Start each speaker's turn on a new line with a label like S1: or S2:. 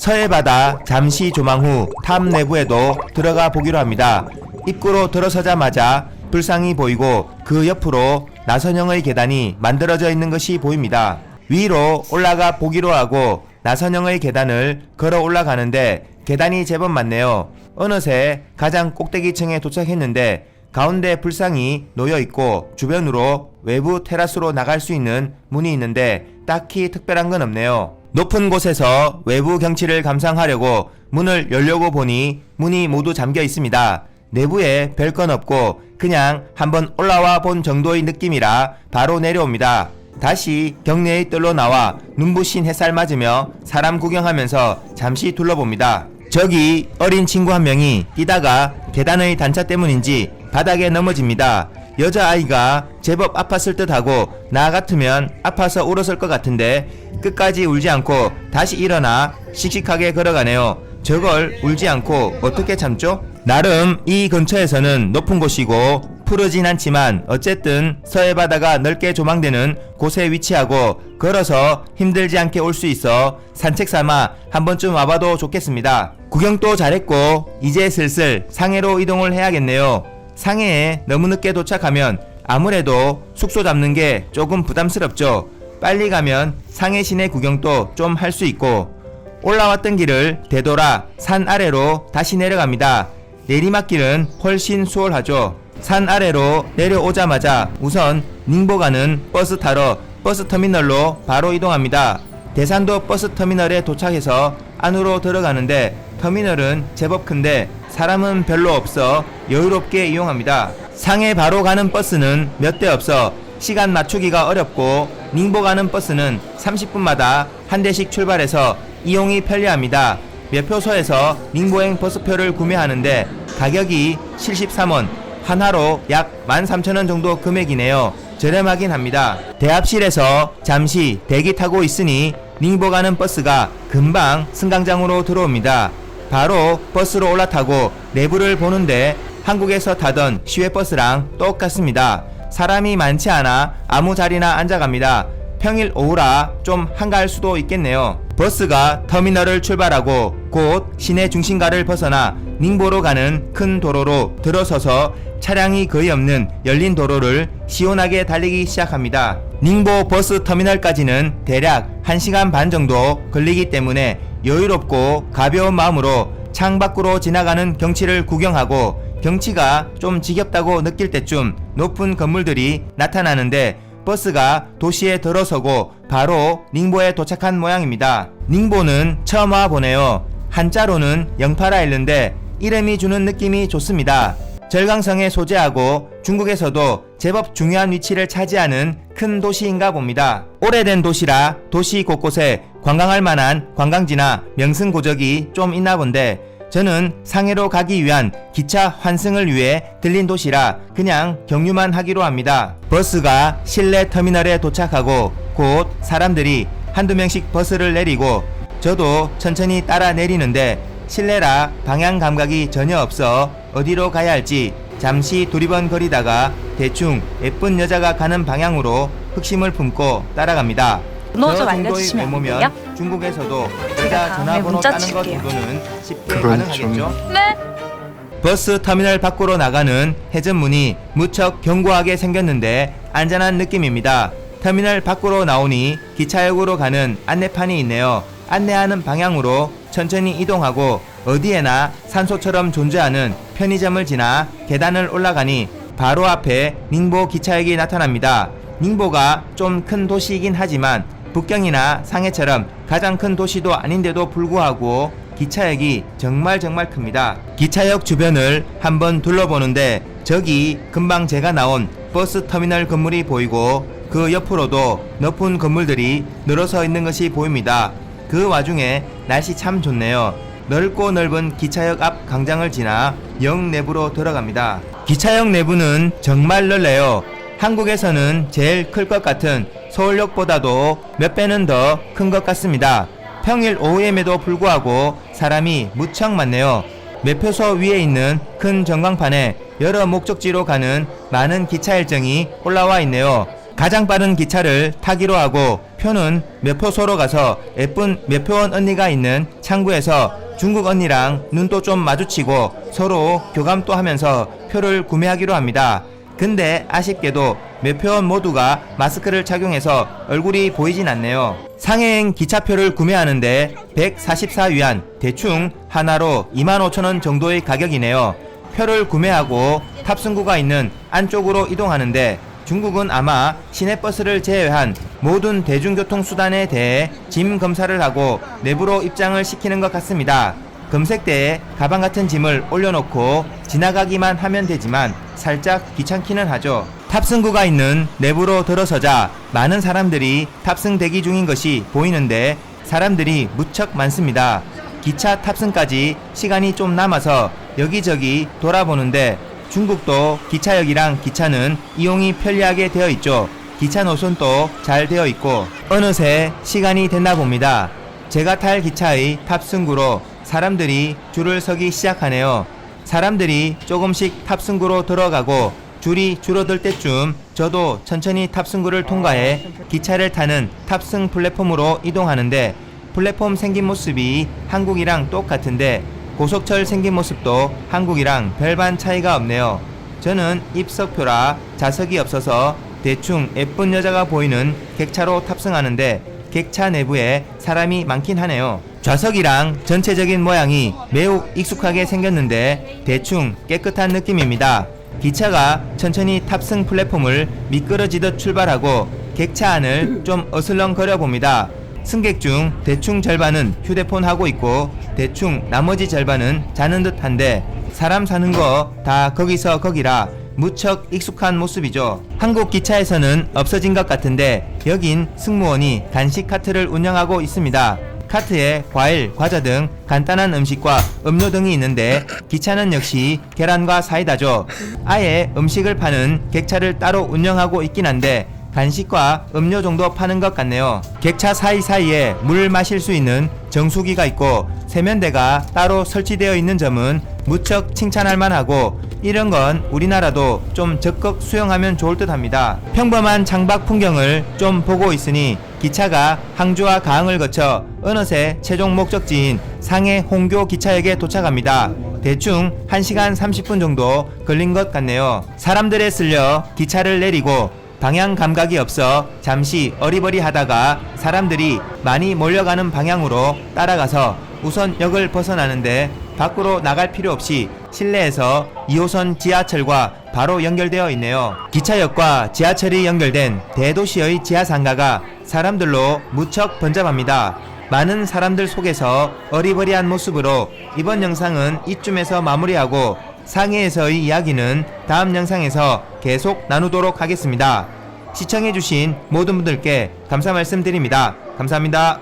S1: 서해바다 잠시 조망 후 탑 내부에도 들어가 보기로 합니다. 입구로 들어서자마자 불상이 보이고 그 옆으로 나선형의 계단이 만들어져 있는 것이 보입니다. 위로 올라가 보기로 하고 나선형의 계단을 걸어 올라가는데 계단이 제법 많네요. 어느새 가장 꼭대기층에 도착했는데 가운데 불상이 놓여 있고 주변으로 외부 테라스로 나갈 수 있는 문이 있는데 딱히 특별한 건 없네요. 높은 곳에서 외부 경치를 감상하려고 문을 열려고 보니 문이 모두 잠겨 있습니다. 내부에 별건 없고 그냥 한번 올라와 본 정도의 느낌이라 바로 내려옵니다. 다시 경내의 뜰로 나와 눈부신 햇살 맞으며 사람 구경하면서 잠시 둘러봅니다. 저기 어린 친구 한 명이 뛰다가 계단의 단차 때문인지 바닥에 넘어집니다. 여자아이가 제법 아팠을 듯하고 나 같으면 아파서 울었을 것 같은데 끝까지 울지 않고 다시 일어나 씩씩하게 걸어가네요. 저걸 울지 않고 어떻게 참죠? 나름 이 근처에서는 높은 곳이고 푸르진 않지만 어쨌든 서해바다가 넓게 조망되는 곳에 위치하고 걸어서 힘들지 않게 올 수 있어 산책 삼아 한 번쯤 와봐도 좋겠습니다. 구경도 잘했고 이제 슬슬 상해로 이동을 해야겠네요. 상해에 너무 늦게 도착하면 아무래도 숙소 잡는 게 조금 부담스럽죠. 빨리 가면 상해 시내 구경도 좀 할 수 있고 올라왔던 길을 되돌아 산 아래로 다시 내려갑니다. 내리막길은 훨씬 수월하죠. 산 아래로 내려오자마자 우선 닝보 가는 버스 타러 버스 터미널로 바로 이동합니다. 대산도 버스 터미널에 도착해서 안으로 들어가는데 터미널은 제법 큰데 사람은 별로 없어 여유롭게 이용합니다. 상해 바로 가는 버스는 몇 대 없어 시간 맞추기가 어렵고 닝보 가는 버스는 30분마다 한 대씩 출발해서 이용이 편리합니다. 매표소에서 닝보행 버스표를 구매하는데 가격이 73원, 한화로 약 13,000원 정도 금액이네요. 저렴하긴 합니다. 대합실에서 잠시 대기 타고 있으니 닝보 가는 버스가 금방 승강장으로 들어옵니다. 바로 버스로 올라타고 내부를 보는데 한국에서 타던 시외버스랑 똑같습니다. 사람이 많지 않아 아무 자리나 앉아갑니다. 평일 오후라 좀 한가할 수도 있겠네요. 버스가 터미널을 출발하고 곧 시내 중심가를 벗어나 닝보로 가는 큰 도로로 들어서서 차량이 거의 없는 열린 도로를 시원하게 달리기 시작합니다. 닝보 버스 터미널까지는 대략 1시간 반 정도 걸리기 때문에 여유롭고 가벼운 마음으로 창밖으로 지나가는 경치를 구경하고 경치가 좀 지겹다고 느낄 때쯤 높은 건물들이 나타나는데 버스가 도시에 들어서고 바로 닝보에 도착한 모양입니다. 닝보는 처음 와보네요. 한자로는 영파라일랜드 이름이 주는 느낌이 좋습니다. 절강성에 소재하고 중국에서도 제법 중요한 위치를 차지하는 큰 도시인가 봅니다. 오래된 도시라 도시 곳곳에 관광할 만한 관광지나 명승고적이 좀 있나 본데 저는 상해로 가기 위한 기차 환승을 위해 들린 도시라 그냥 경유만 하기로 합니다. 버스가 실내 터미널에 도착하고 곧 사람들이 한두 명씩 버스를 내리고 저도 천천히 따라 내리는데 실내라 방향 감각이 전혀 없어 어디로 가야 할지 잠시 두리번거리다가 대충 예쁜 여자가 가는 방향으로 흑심을 품고 따라갑니다.
S2: 번호 좀
S1: 저 정도의
S2: 알려주시면 안
S1: 외모면
S2: 돼요?
S1: 중국에서도
S2: 제가
S1: 여자
S2: 다음에
S1: 전화번호
S2: 문자
S1: 따는 것
S2: 칠게요.
S1: 정도는 쉽게
S3: 그건
S1: 가능하겠죠?
S2: 네?
S1: 버스 터미널 밖으로 나가는 해전문이 무척 견고하게 생겼는데 안전한 느낌입니다. 터미널 밖으로 나오니 기차역으로 가는 안내판이 있네요. 안내하는 방향으로 천천히 이동하고 어디에나 산소처럼 존재하는 편의점을 지나 계단을 올라가니 바로 앞에 닝보 기차역이 나타납니다. 닝보가 좀 큰 도시이긴 하지만 북경이나 상해처럼 가장 큰 도시도 아닌데도 불구하고 기차역이 정말 큽니다. 기차역 주변을 한번 둘러보는데 저기 금방 제가 나온 버스 터미널 건물이 보이고 그 옆으로도 높은 건물들이 늘어서 있는 것이 보입니다. 그 와중에 날씨 참 좋네요. 넓고 넓은 기차역 앞 광장을 지나 역 내부로 들어갑니다. 기차역 내부는 정말 넓네요. 한국에서는 제일 클 것 같은 서울역보다도 몇 배는 더 큰 것 같습니다. 평일 오후임에도 불구하고 사람이 무척 많네요. 매표소 위에 있는 큰 전광판에 여러 목적지로 가는 많은 기차 일정이 올라와 있네요. 가장 빠른 기차를 타기로 하고 표는 매표소로 가서 예쁜 매표원 언니가 있는 창구에서 중국 언니랑 눈도 좀 마주치고 서로 교감도 하면서 표를 구매하기로 합니다. 근데 아쉽게도 매표원 모두가 마스크를 착용해서 얼굴이 보이진 않네요. 상해행 기차표를 구매하는데 144위안, 대충 하나로 25,000원 정도의 가격이네요. 표를 구매하고 탑승구가 있는 안쪽으로 이동하는데 중국은 아마 시내버스를 제외한 모든 대중교통수단에 대해 짐 검사를 하고 내부로 입장을 시키는 것 같습니다. 검색대에 가방 같은 짐을 올려놓고 지나가기만 하면 되지만 살짝 귀찮기는 하죠. 탑승구가 있는 내부로 들어서자 많은 사람들이 탑승 대기 중인 것이 보이는데 사람들이 무척 많습니다. 기차 탑승까지 시간이 좀 남아서 여기저기 돌아보는데 중국도 기차역이랑 기차는 이용이 편리하게 되어 있죠. 기차 노선도 잘 되어 있고 어느새 시간이 됐나 봅니다. 제가 탈 기차의 탑승구로 사람들이 줄을 서기 시작하네요. 사람들이 조금씩 탑승구로 들어가고 줄이 줄어들 때쯤 저도 천천히 탑승구를 통과해 기차를 타는 탑승 플랫폼으로 이동하는데 플랫폼 생긴 모습이 한국이랑 똑같은데 고속철 생긴 모습도 한국이랑 별반 차이가 없네요. 저는 입석표라 좌석이 없어서 대충 예쁜 여자가 보이는 객차로 탑승하는데 객차 내부에 사람이 많긴 하네요. 좌석이랑 전체적인 모양이 매우 익숙하게 생겼는데 대충 깨끗한 느낌입니다. 기차가 천천히 탑승 플랫폼을 미끄러지듯 출발하고 객차 안을 좀 어슬렁거려 봅니다. 승객 중 대충 절반은 휴대폰 하고 있고 대충 나머지 절반은 자는 듯 한데 사람 사는 거 다 거기서 거기라 무척 익숙한 모습이죠. 한국 기차에서는 없어진 것 같은데 여긴 승무원이 간식 카트를 운영하고 있습니다. 카트에 과일, 과자 등 간단한 음식과 음료 등이 있는데 기차는 역시 계란과 사이다죠. 아예 음식을 파는 객차를 따로 운영하고 있긴 한데 간식과 음료 정도 파는 것 같네요. 객차 사이사이에 물을 마실 수 있는 정수기가 있고 세면대가 따로 설치되어 있는 점은 무척 칭찬할 만하고 이런 건 우리나라도 좀 적극 수용하면 좋을 듯 합니다. 평범한 창밖 풍경을 좀 보고 있으니 기차가 항주와 가흥을 거쳐 어느새 최종 목적지인 상해 홍교 기차역에 도착합니다. 대충 1시간 30분 정도 걸린 것 같네요. 사람들에 쓸려 기차를 내리고 방향 감각이 없어 잠시 어리버리하다가 사람들이 많이 몰려가는 방향으로 따라가서 우선 역을 벗어나는데 밖으로 나갈 필요 없이 실내에서 2호선 지하철과 바로 연결되어 있네요. 기차역과 지하철이 연결된 대도시의 지하상가가 사람들로 무척 번잡합니다. 많은 사람들 속에서 어리버리한 모습으로 이번 영상은 이쯤에서 마무리하고 상해에서의 이야기는 다음 영상에서 계속 나누도록 하겠습니다. 시청해주신 모든 분들께 감사 말씀드립니다. 감사합니다.